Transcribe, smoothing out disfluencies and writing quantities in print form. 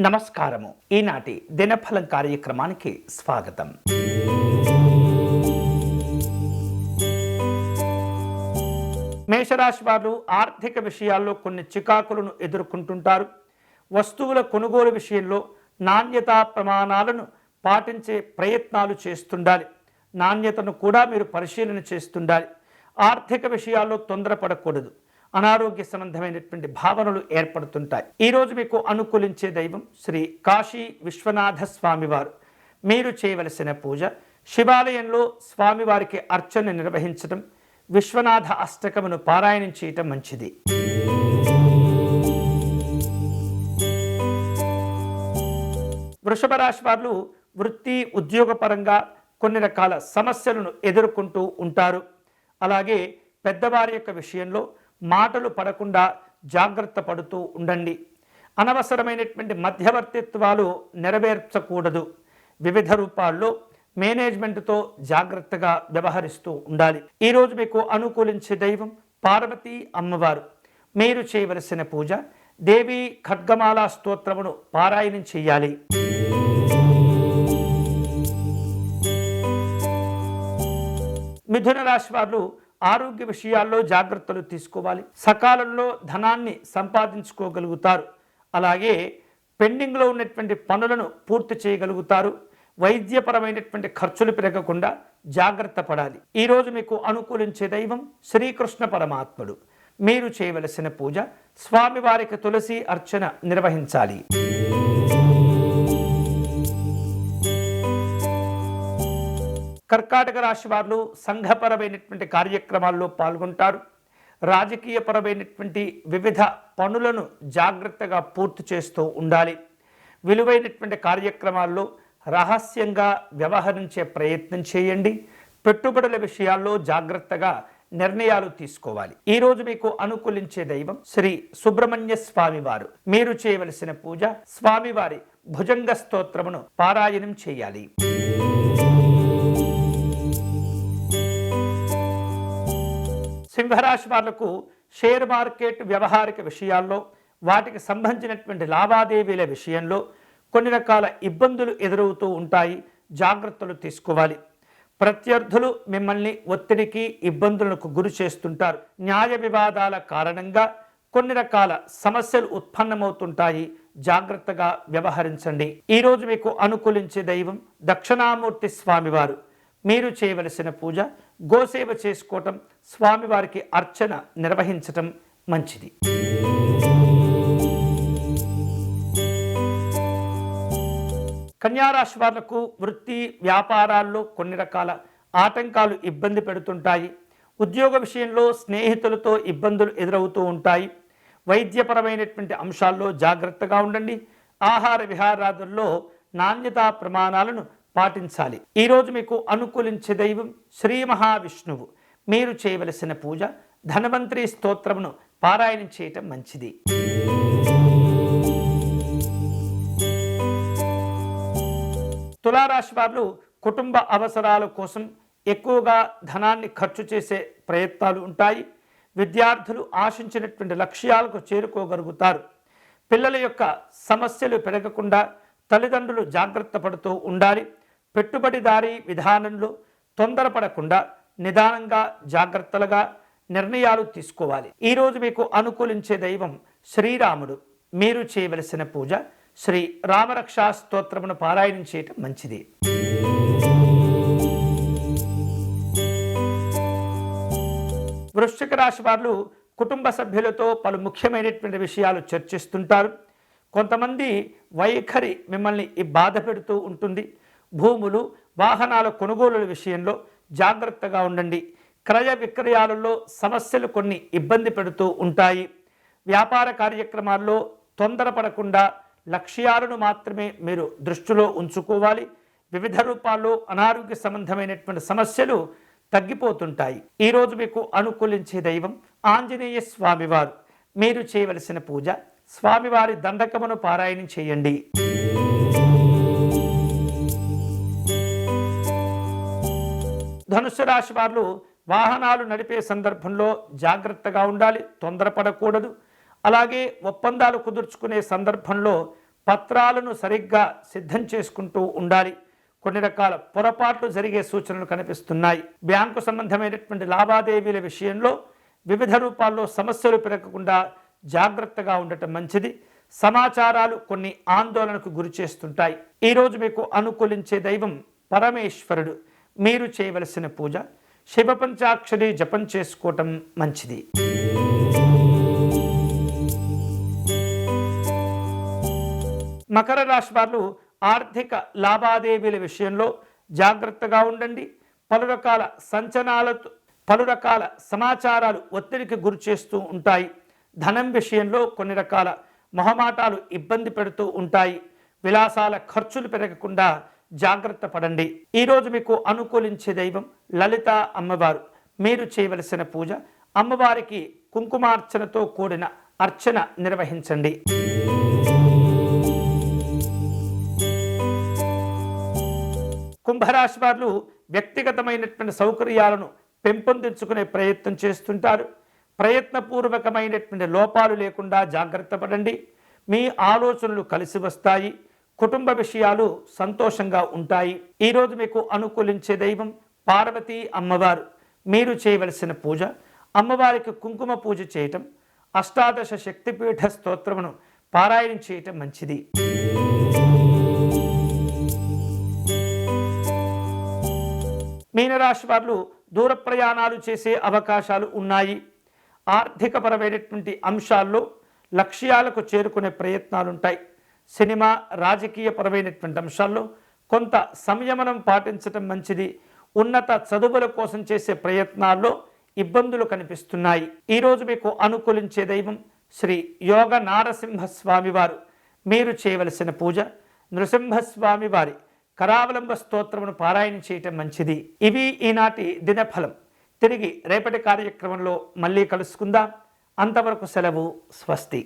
నమస్కారము. ఈనాటి దినఫలం కార్యక్రమానికి స్వాగతం. మేషరాశి వారు ఆర్థిక విషయాల్లో కొన్ని చికాకులను ఎదుర్కొంటుంటారు. వస్తువుల కొనుగోలు విషయంలో నాణ్యతా ప్రమాణాలను పాటించే ప్రయత్నాలు చేస్తుండాలి. నాణ్యతను కూడా మీరు పరిశీలన చేస్తుండాలి. ఆర్థిక విషయాల్లో తొందరపడకూడదు. అనారోగ్య సంబంధమైనటువంటి భావనలు ఏర్పడుతుంటాయి. ఈరోజు మీకు అనుకూలించే దైవం శ్రీ కాశీ విశ్వనాథ స్వామివారు. మీరు చేయవలసిన పూజ శివాలయంలో స్వామివారికి అర్చన నిర్వహించడం, విశ్వనాథ అష్టకమును పారాయణం చేయటం మంచిది. వృషభ రాశి వారు వృత్తి ఉద్యోగపరంగా కొన్ని రకాల సమస్యలను ఎదుర్కొంటూ ఉంటారు. అలాగే పెద్దవారి యొక్క విషయంలో మాటలు పడకుండా జాగ్రత్త పడుతూ ఉండండి. అనవసరమైనటువంటి మధ్యవర్తిత్వాలు నెరవేర్చకూడదు. వివిధ రూపాల్లో మేనేజ్మెంట్తో జాగ్రత్తగా వ్యవహరిస్తూ ఉండాలి. ఈరోజు మీకు అనుకూలించే దైవం పార్వతీ అమ్మవారు. మీరు చేయవలసిన పూజ దేవి ఖడ్గమాల స్తోత్రమును పారాయణం చేయాలి. మిథున రాశి వారు ఆరోగ్య విషయాల్లో జాగ్రత్తలు తీసుకోవాలి. సకాలంలో ధనాన్ని సంపాదించుకోగలుగుతారు. అలాగే పెండింగ్లో ఉన్నటువంటి పనులను పూర్తి చేయగలుగుతారు. వైద్యపరమైనటువంటి ఖర్చులు పెరగకుండా జాగ్రత్త పడాలి. ఈరోజు మీకు అనుకూలించే దైవం శ్రీకృష్ణ పరమాత్ముడు. మీరు చేయవలసిన పూజ స్వామివారికి తులసి అర్చన నిర్వహించాలి. కర్కాటక రాశి వారు సంఘపరమైనటువంటి కార్యక్రమాల్లో పాల్గొంటారు. రాజకీయపరమైనటువంటి వివిధ పనులను జాగ్రత్తగా పూర్తి చేస్తూ ఉండాలి. విలువైనటువంటి కార్యక్రమాల్లో రహస్యంగా వ్యవహరించే ప్రయత్నం చేయండి. పెట్టుబడుల విషయాల్లో జాగ్రత్తగా నిర్ణయాలు తీసుకోవాలి. ఈరోజు మీకు అనుకూలించే దైవం శ్రీ సుబ్రహ్మణ్య స్వామివారు. మీరు చేయవలసిన పూజ స్వామివారి భుజంగ స్తోత్రమును పారాయణం చేయాలి. సింహరాశి వాళ్లకు షేర్ మార్కెట్ వ్యవహారిక విషయాల్లో వాటికి సంబంధించినటువంటి లావాదేవీల విషయంలో కొన్ని రకాల ఇబ్బందులు ఎదురవుతూ ఉంటాయి. జాగ్రత్తలు తీసుకోవాలి. ప్రత్యర్థులు మిమ్మల్ని ఒత్తిడికి ఇబ్బందులకు గురి చేస్తుంటారు. న్యాయ వివాదాల కారణంగా కొన్ని రకాల సమస్యలు ఉత్పన్నమవుతుంటాయి. జాగ్రత్తగా వ్యవహరించండి. ఈరోజు మీకు అనుకూలించే దైవం దక్షిణామూర్తి స్వామివారు. మీరు చేయవలసిన పూజ గోసేవ చేసుకోవటం, స్వామివారికి అర్చన నిర్వహించటం మంచిది. కన్యారాశి వాళ్లకు వృత్తి వ్యాపారాల్లో కొన్ని రకాల ఆటంకాలు ఇబ్బంది పెడుతుంటాయి. ఉద్యోగ విషయంలో స్నేహితులతో ఇబ్బందులు ఎదురవుతూ ఉంటాయి. వైద్యపరమైనటువంటి అంశాల్లో జాగ్రత్తగా ఉండండి. ఆహార విహారాదుల్లో నాణ్యతా ప్రమాణాలను పాటించాలి. ఈరోజు మీకు అనుకూలించే దైవం శ్రీ మహావిష్ణువు. మీరు చేయవలసిన పూజ ధన్వంతరి స్తోత్రమును పారాయణం చేయటం మంచిది. తులారాశి వారు కుటుంబ అవసరాల కోసం ఎక్కువగా ధనాన్ని ఖర్చు చేసే ప్రయత్నాలు ఉంటాయి. విద్యార్థులు ఆశించినటువంటి లక్ష్యాలకు చేరుకోగలుగుతారు. పిల్లల యొక్క సమస్యలు పెరగకుండా తల్లిదండ్రులు జాగ్రత్త పడుతూ ఉండాలి. పెట్టుబడిదారీ విధానంలో తొందరపడకుండా నిదానంగా జాగ్రత్తలుగా నిర్ణయాలు తీసుకోవాలి. ఈరోజు మీకు అనుకూలించే దైవం శ్రీరాముడు. మీరు చేయవలసిన పూజ శ్రీ రామరక్షా స్తోత్రమును పారాయణం చేయటం మంచిది. వృశ్చిక రాశి వారు కుటుంబ సభ్యులతో పలు ముఖ్యమైనటువంటి విషయాలు చర్చిస్తుంటారు. కొంతమంది వైఖరి మిమ్మల్ని బాధ పెడుతూ ఉంటుంది. భూములు వాహనాల కొనుగోలుల విషయంలో జాగ్రత్తగా ఉండండి. క్రయ విక్రయాలలో సమస్యలు కొన్ని ఇబ్బంది పెడుతూ ఉంటాయి. వ్యాపార కార్యక్రమాల్లో తొందరపడకుండా లక్ష్యాలను మాత్రమే మీరు దృష్టిలో ఉంచుకోవాలి. వివిధ రూపాల్లో అనారోగ్య సంబంధమైనటువంటి సమస్యలు తగ్గిపోతుంటాయి. ఈరోజు మీకు అనుకూలించే దైవం ఆంజనేయ స్వామివారు. మీరు చేయవలసిన పూజ స్వామివారి దండకమును పారాయణం చేయండి. ధనుస్సు రాశి వారు వాహనాలు నడిపే సందర్భంలో జాగ్రత్తగా ఉండాలి. తొందరపడకూడదు. అలాగే ఒప్పందాలు కుదుర్చుకునే సందర్భంలో పత్రాలను సరిగ్గా సిద్ధం చేసుకుంటూ ఉండాలి. కొన్ని రకాల పొరపాట్లు జరిగే సూచనలు కనిపిస్తున్నాయి. బ్యాంకు సంబంధమైనటువంటి లావాదేవీల విషయంలో వివిధ రూపాల్లో సమస్యలు పెరగకుండా జాగ్రత్తగా ఉండటం మంచిది. సమాచారాలు కొన్ని ఆందోళనకు గురి చేస్తుంటాయి. ఈరోజు మీకు అనుకూలించే దైవం పరమేశ్వరుడు. మీరు చేయవలసిన పూజ శివ పంచాక్షరి జపం చేసుకోవటం మంచిది. మకర రాశి వారు ఆర్థిక లావాదేవీల విషయంలో జాగ్రత్తగా ఉండండి. పలు రకాల సమాచారాలు ఒత్తిడికి గురి చేస్తూ ఉంటాయి. ధనం విషయంలో కొన్ని రకాల మొహమాటాలు ఇబ్బంది పెడుతూ ఉంటాయి. విలాసాల ఖర్చులు పెరగకుండా జాగ్రత్త పడండి. ఈరోజు మీకు అనుకూలించే దైవం లలిత అమ్మవారు. మీరు చేయవలసిన పూజ అమ్మవారికి కుంకుమార్చనతో కూడిన అర్చన నిర్వహించండి. కుంభరాశి వారు వ్యక్తిగతమైనటువంటి సౌకర్యాలను పెంపొందించుకునే ప్రయత్నం చేస్తుంటారు. ప్రయత్నపూర్వకమైనటువంటి లోపాలు లేకుండా జాగ్రత్త పడండి. మీ ఆలోచనలు కలిసి వస్తాయి. కుటుంబ విషయాలు సంతోషంగా ఉంటాయి. ఈరోజు మీకు అనుకూలించే దైవం పార్వతీ అమ్మవారు. మీరు చేయవలసిన పూజ అమ్మవారికి కుంకుమ పూజ చేయటం, అష్టాదశ శక్తిపీఠ స్తోత్రమును పారాయణం చేయటం మంచిది. మీనరాశి వారు దూర ప్రయాణాలు చేసే అవకాశాలు ఉన్నాయి. ఆర్థికపరమైనటువంటి అంశాల్లో లక్ష్యాలకు చేరుకునే ప్రయత్నాలు ఉంటాయి. సినిమా రాజకీయపరమైనటువంటి అంశాల్లో కొంత సంయమనం పాటించటం మంచిది. ఉన్నత చదువుల కోసం చేసే ప్రయత్నాల్లో ఇబ్బందులు కనిపిస్తున్నాయి. ఈరోజు మీకు అనుకూలించే దైవం శ్రీ యోగ నారసింహస్వామి వారు. మీరు చేయవలసిన పూజ నృసింహస్వామి వారి కరావలంబ స్తోత్రమును పారాయణ చేయటం మంచిది. ఇవి ఈనాటి దినఫలం. తిరిగి రేపటి కార్యక్రమంలో మళ్ళీ కలుసుకుందాం. అంతవరకు సెలవు. స్వస్తి.